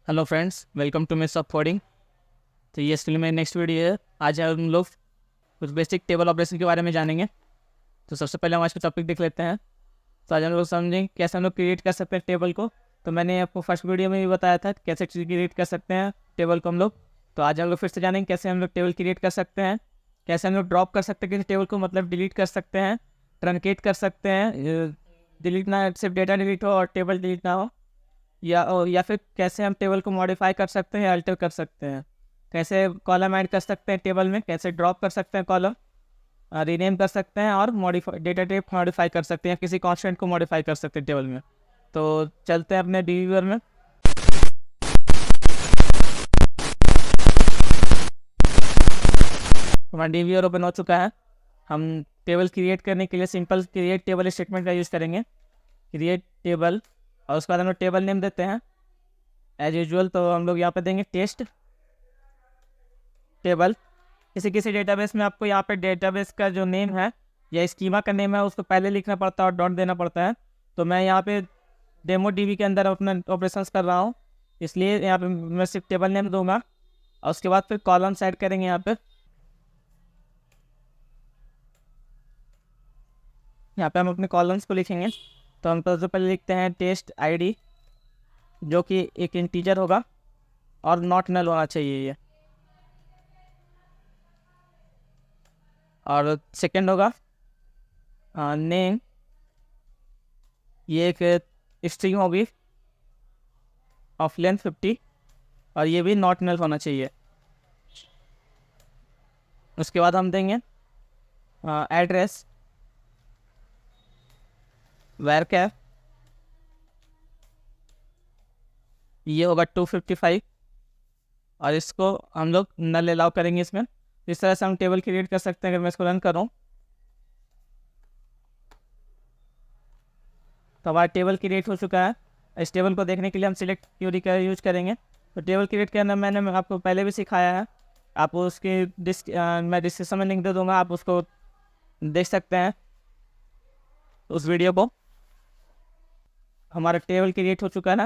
Hello friends, welcome to miss of coding. तो ये इसके लिए मेरी नेक्स्ट वीडियो है। आज हम लोग कुछ बेसिक टेबल ऑपरेशन के बारे में जानेंगे। तो सबसे पहले हम आज का टॉपिक देख लेते हैं। तो आज हम लोग समझेंगे कैसे हम लोग क्रिएट कर सकते हैं टेबल को। तो मैंने आपको फर्स्ट वीडियो में भी बताया था कैसे क्रिएट कर सकते हैं टेबल को हम लोग। तो आज हम लोग फिर से जानेंगे कैसे हम लोग टेबल क्रिएट कर सकते हैं, कैसे हम लोग ड्रॉप कर सकते हैं किसी टेबल को, मतलब डिलीट कर सकते हैं, ट्रंकेट कर सकते हैं, डिलीट ना सिर्फ डेटा डिलीट हो और टेबल डिलीट ना हो, या फिर कैसे हम टेबल को मॉडिफाई कर सकते हैं, अल्टर कर सकते हैं, कैसे कॉलम ऐड कर सकते हैं टेबल में, कैसे ड्रॉप कर सकते हैं कॉलम, रीनेम कर सकते हैं और मॉडिफाई डेटा टाइप मॉडिफाई कर सकते हैं, किसी कांस्टेंट को मॉडिफाई कर सकते हैं टेबल में। तो चलते हैं अपने डिवीवर में। हमारा डिवीवर ओपन हो चुका है। हम टेबल क्रिएट करने के लिए सिंपल क्रिएट टेबल स्टेटमेंट का यूज़ करेंगे। क्रिएट टेबल और उसके बाद हम लोग टेबल नेम देते हैं एज यूजुअल। तो हम लोग यहाँ पे देंगे टेस्ट टेबल। किसी किसी डेटाबेस में आपको यहाँ पे डेटाबेस का जो नेम है या स्कीमा का नेम है उसको पहले लिखना पड़ता है और डॉट देना पड़ता है। तो मैं यहाँ पे डेमो डीबी के अंदर अपना ऑपरेशंस कर रहा हूँ, इसलिए यहाँ पे मैं सिर्फ टेबल नेम दूंगा और उसके बाद फिर कॉलम्स ऐड करेंगे। यहाँ पे हम अपने कॉलम्स को लिखेंगे। तो हम सबसे पहले लिखते हैं टेस्ट आईडी, जो कि एक इंटीजर होगा और नॉट नल होना चाहिए ये। और सेकंड होगा नेम, ये एक स्ट्रिंग होगी ऑफ लेंथ 50 और ये भी नॉट नल होना चाहिए। उसके बाद हम देंगे एड्रेस वैरकैर, ये होगा 255 और इसको हम लोग नल अलाउ करेंगे इसमें। इस तरह से हम टेबल क्रिएट कर सकते हैं। अगर मैं इसको रन करूँ तो हमारा टेबल क्रिएट हो चुका है। इस टेबल को देखने के लिए हम सिलेक्ट क्यूरी का यूज करेंगे। तो टेबल क्रिएट करना मैंने आपको पहले भी सिखाया है, आप उसके मैं डिस्क्रिप्शन में लिंक दे दूँगा, आप उसको देख सकते हैं उस वीडियो को। हमारा टेबल क्रिएट हो चुका है ना।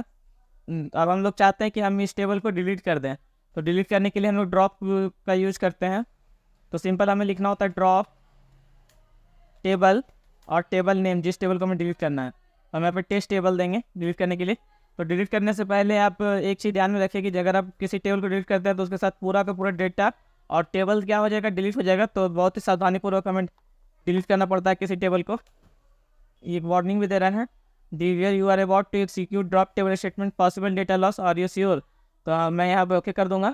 अब हम लोग चाहते हैं कि हम इस टेबल को डिलीट कर दें। तो डिलीट करने के लिए हम लोग ड्रॉप का यूज़ करते हैं। तो सिंपल हमें लिखना होता है ड्रॉप टेबल और टेबल नेम, जिस टेबल को हमें डिलीट करना है। हम यहाँ पर टेस्ट टेबल देंगे डिलीट करने के लिए। तो डिलीट करने से पहले आप एक चीज़ ध्यान में रखिए कि अगर आप किसी टेबल को डिलीट करते हैं तो उसके साथ पूरा का पूरा डेटा और टेबल क्या हो जाएगा, डिलीट हो जाएगा। तो बहुत ही सावधानीपूर्वक हमें डिलीट करना पड़ता है किसी टेबल को। ये वार्निंग भी दे रहा है, dear you are about to execute drop table statement, possible data loss, are you sure. तो मैं यहाँ पे ओके कर दूंगा।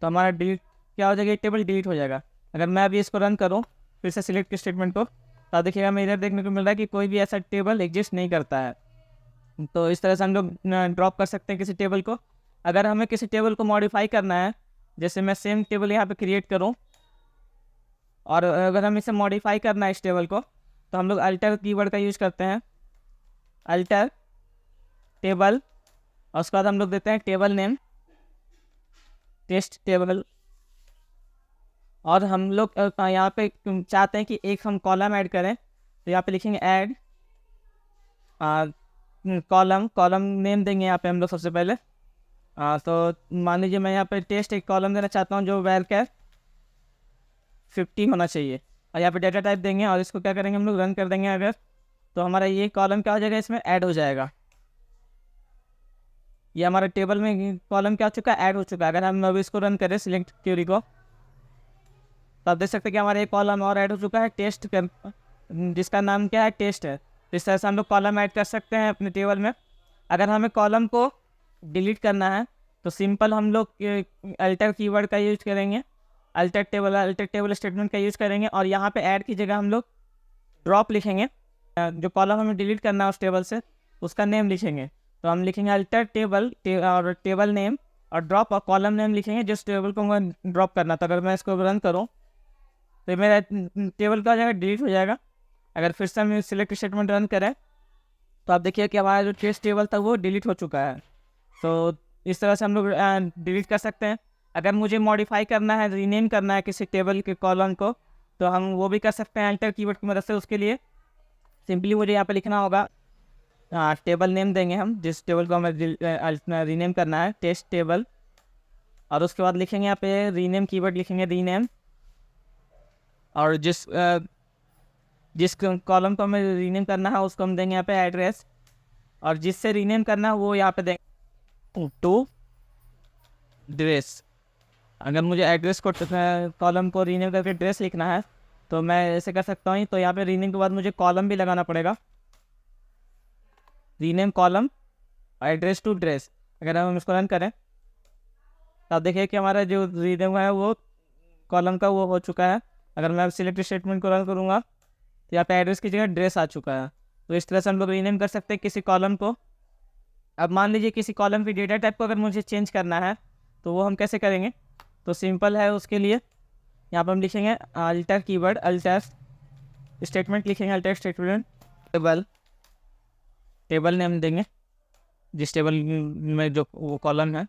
तो हमारा डिलीट क्या हो जाएगा, टेबल डिलीट हो जाएगा। अगर मैं अभी इसको रन करूँ फिर से सिलेक्ट स्टेटमेंट को, तो देखिएगा मैं इधर देखने को मिल रहा है कि कोई भी ऐसा टेबल एग्जिस्ट नहीं करता है। तो इस तरह से हम लोग ड्रॉप कर सकते हैं किसी टेबल को। अगर हमें किसी टेबल को मॉडिफाई करना है, जैसे मैं सेम टेबल यहाँ पे क्रिएट करूँ और अगर हम इसे मॉडिफाई करना है इस टेबल को, तो हम लोग अल्टर कीवर्ड का यूज़ करते हैं, अल्टर टेबल और उसके बाद हम लोग देते हैं टेबल नेम टेस्ट टेबल। और हम लोग यहाँ पे चाहते हैं कि एक हम कॉलम ऐड करें, तो यहाँ पे लिखेंगे ऐड कॉलम नेम देंगे यहाँ पे हम लोग सबसे पहले। तो मान लीजिए मैं यहाँ पे टेस्ट एक कॉलम देना चाहता हूँ जो वैरकैर 50 होना चाहिए और यहाँ पे डेटा टाइप देंगे और इसको क्या करेंगे हम लोग रन कर देंगे। अगर तो हमारा ये कॉलम क्या हो जाएगा, इसमें ऐड हो जाएगा। ये हमारे टेबल में कॉलम क्या हो चुका है, ऐड हो चुका है। अगर हम अभी इसको रन करें सिलेक्ट क्यूरी को, तो आप देख सकते हैं कि हमारा एक कॉलम और ऐड हो चुका है टेस्ट कर, जिसका नाम क्या है, टेस्ट है। इस तरह से हम लोग कॉलम ऐड कर सकते हैं अपने टेबल में। अगर हमें कॉलम को डिलीट करना है तो सिंपल हम लोग अल्टर कीवर्ड का यूज करेंगे, अल्टर टेबल स्टेटमेंट का यूज़ करेंगे और यहाँ पे ऐड की जगह हम लोग ड्रॉप लिखेंगे। जो कॉलम हमें डिलीट करना है उस टेबल से उसका नेम लिखेंगे। तो हम लिखेंगे अल्टर टेबल और टेबल नेम और ड्रॉप और कॉलम नेम लिखेंगे जिस टेबल को मैं ड्रॉप करना था। अगर मैं इसको रन करूँ तो मेरा टेबल का हो जाएगा, डिलीट हो जाएगा। अगर फिर से हम सिलेक्ट स्टेटमेंट रन करें तो आप देखिए कि हमारा जो टेस्ट टेबल था वो डिलीट हो चुका है। तो इस तरह से हम लोग डिलीट कर सकते हैं। अगर मुझे मॉडिफाई करना है, रीनेम करना है किसी टेबल के कॉलम को, तो हम वो भी कर सकते हैं अल्टर कीवर्ड की मदद से। उसके लिए सिंपली मुझे यहाँ पे लिखना होगा टेबल नेम देंगे हम, जिस टेबल को हमें रीनेम करना है, टेस्ट टेबल। और उसके बाद लिखेंगे यहाँ पे रीनेम कीवर्ड, लिखेंगे रीनेम। और जिस कॉलम को हमें रीनेम करना है उसको हम देंगे यहाँ पे एड्रेस। और जिससे रीनेम करना है वो यहाँ पे देंगे टू ड्रेस। अगर मुझे एड्रेस को कॉलम को रीनेम करके ड्रेस लिखना है तो मैं ऐसे कर सकता हूँ। तो यहाँ पे रीनेम के बाद मुझे कॉलम भी लगाना पड़ेगा, rename column address to dress. अगर हम इसको रन करें तो आप देखिए कि हमारा जो रीनेम है वो कॉलम का वो हो चुका है। अगर मैं सिलेक्ट स्टेटमेंट को रन करूँगा तो यहाँ पे एड्रेस की जगह ड्रेस आ चुका है। तो इस तरह से हम लोग रीनेम कर सकते हैं किसी कॉलम को। अब मान लीजिए किसी कॉलम की डेटा टाइप को अगर मुझे चेंज करना है तो वो हम कैसे करेंगे? तो सिंपल है, उसके लिए यहाँ पर हम लिखेंगे अल्टर कीवर्ड, अल्टर स्टेटमेंट लिखेंगे, अल्टर स्टेटमेंट टेबल नेम देंगे जिस टेबल में जो वो कॉलम है।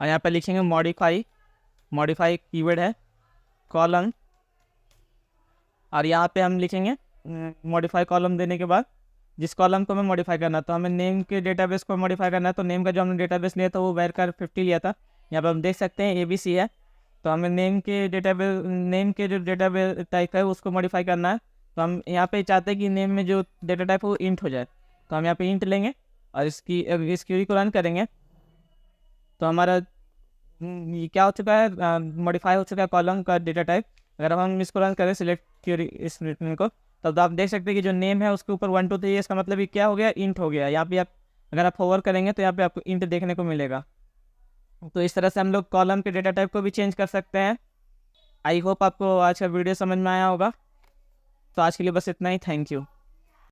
और यहाँ पर लिखेंगे मॉडिफाई कीवर्ड है कॉलम। और यहाँ पे हम लिखेंगे मॉडिफाई कॉलम देने के बाद जिस कॉलम को हमें मॉडिफाई करना है, तो हमें नेम के डेटाबेस को मॉडिफाई करना है। तो नेम का जो हमने डेटाबेस लिया था वो वेरकार 50 लिया था। यहाँ पर हम देख सकते हैं ABC है। तो हमें नेम के जो डेटाबेस टाइप है उसको मॉडिफाई करना है। तो हम यहाँ पे चाहते हैं कि नेम में जो डेटा टाइप है वो इंट हो जाए। तो हम यहाँ पे इंट लेंगे और इस क्वेरी को रन करेंगे तो हमारा ये क्या हो चुका है, मॉडिफाई हो चुका है कॉलम का डेटा टाइप। अगर हम इसको रन करें सिलेक्ट क्वेरी इस को, तब तो आप देख सकते हैं कि जो नेम है उसके ऊपर 1 2 3 इसका मतलब ये क्या हो गया, इंट हो गया। यहाँ पे आप अगर आप होवर करेंगे तो यहाँ पे आपको इंट देखने को मिलेगा। तो इस तरह से हम लोग कॉलम के डेटा टाइप को भी चेंज कर सकते हैं। आई होप आपको आज का वीडियो समझ में आया होगा। तो आज के लिए बस इतना ही, थैंक यू।